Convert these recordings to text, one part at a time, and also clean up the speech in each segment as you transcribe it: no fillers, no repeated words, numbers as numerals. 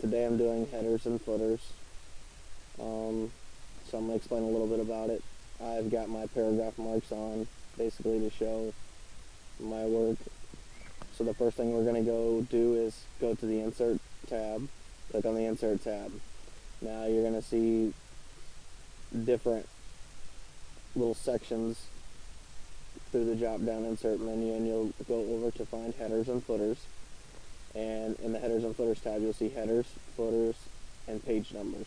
Today I'm doing headers and footers. So I'm going to explain a little bit about it. I've got my paragraph marks on, basically to show my work. So the first thing we're going to go do is go to the Insert tab, click on the Insert tab. Now you're going to see different little sections through the drop-down Insert menu, and you'll go over to find Headers and Footers. And in the Headers and Footers tab, you'll see Headers, Footers, and Page Numbers.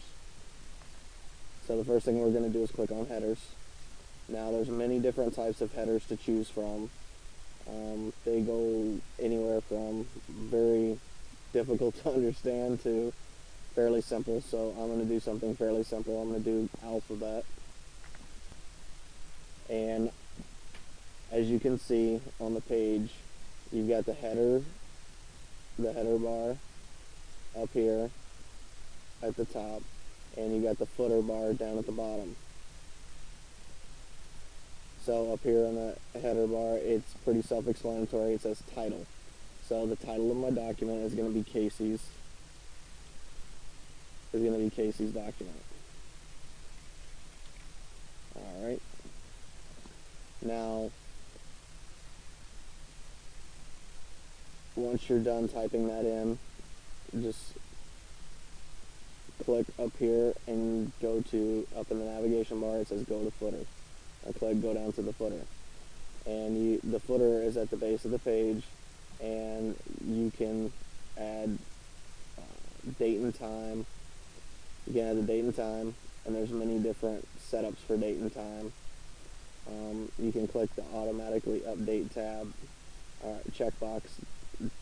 So the first thing we're going to do is click on Headers. Now there's many different types of headers to choose from. They go anywhere from very difficult to understand to fairly simple. So I'm going to do something fairly simple. I'm going to do alphabet. And as you can see on the page, you've got the header bar up here at the top, and you got the footer bar down at the bottom. So up here on the header bar, it's pretty self-explanatory. It says title. So the title of my document is going to be Casey's document. Alright. Now, once you're done typing that in, just click up here and go to, up in the navigation bar, it says go to footer. I click go down to the footer. And the footer is at the base of the page, and you can add date and time. You can add the date and time, and there's many different setups for date and time. You can click the automatically update tab, checkbox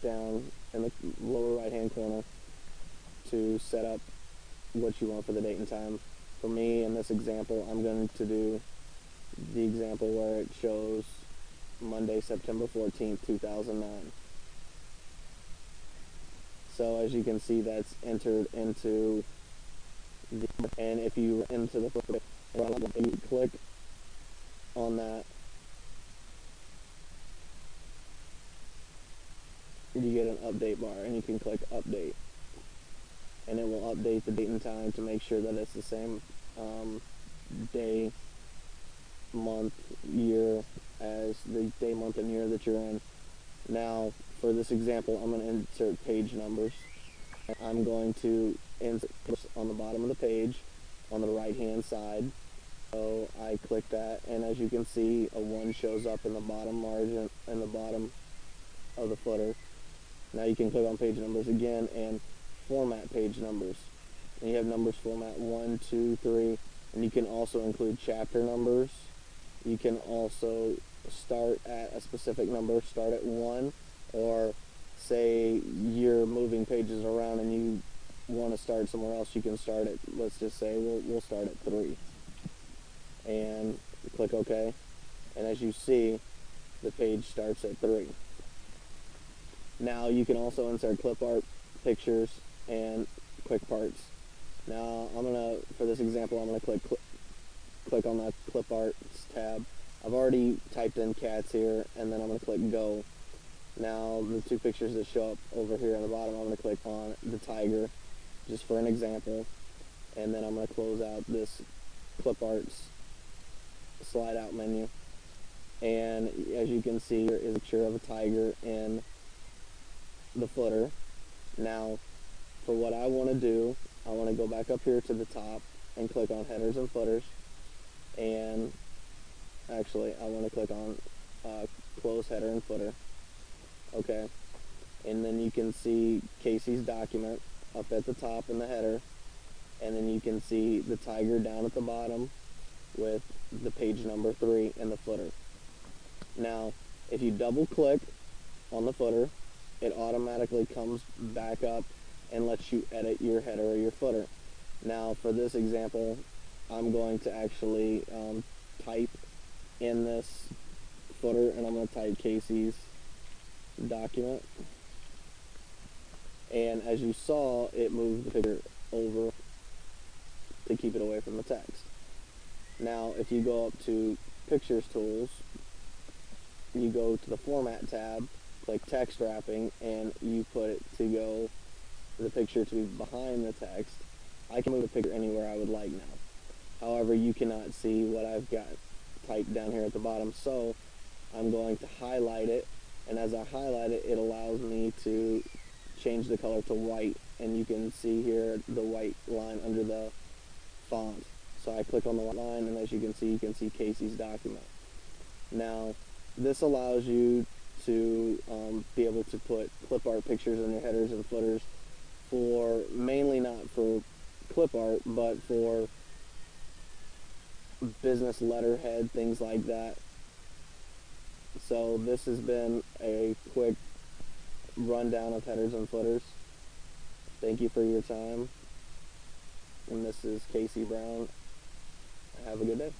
down in the lower right hand corner to set up what you want for the date and time. For me, in this example, I'm going to do the example where it shows Monday, September 14th, 2009. So as you can see, that's entered into the, and if you into the footer, and you click on that, you get an update bar, and you can click update, and it will update the date and time to make sure that it's the same day, month, year as the day, month, and year that you're in. Now, for this example, I'm going to insert page numbers. I'm going to insert on the bottom of the page on the right hand side. So I click that, and as you can see, a 1 shows up in the bottom margin, in the bottom of the footer. Now you can click on page numbers again and format page numbers. And you have numbers format 1, 2, 3, and you can also include chapter numbers. You can also start at a specific number, start at 1, or say you're moving pages around and you want to start somewhere else, you can start at, let's just say we'll start at 3. And click OK. And as you see, the page starts at 3. Now you can also insert clip art, pictures, and quick parts. Now for this example, I'm gonna click on that clip arts tab. I've already typed in cats here, and then I'm gonna click go. Now the 2 pictures that show up over here on the bottom, I'm gonna click on the tiger, just for an example, and then I'm gonna close out this clip arts slide out menu. And as you can see, there is a picture of a tiger in the footer. Now, for what I want to do, I want to go back up here to the top and click on headers and footers, and actually I want to click on close header and footer. Okay, and then you can see Casey's document up at the top in the header, and then you can see the tiger down at the bottom with the page number 3 in the footer. Now, if you double click on the footer, it automatically comes back up and lets you edit your header or your footer. Now, for this example, I'm going to actually type in this footer, and I'm going to type Casey's document. And as you saw, it moved the picture over to keep it away from the text. Now, if you go up to Pictures Tools, you go to the Format tab, click Text Wrapping, and you put it to go the picture to be behind the text, I can move the picture anywhere I would like now. However, you cannot see what I've got typed down here at the bottom, so I'm going to highlight it, and as I highlight it, it allows me to change the color to white, and you can see here the white line under the font. So I click on the white line, and as you can see Casey's document. Now, this allows you to be able to put clip art pictures in your headers and footers for, mainly not for clip art, but for business letterhead, things like that. So this has been a quick rundown of headers and footers. Thank you for your time. And this is Casey Brown. Have a good day.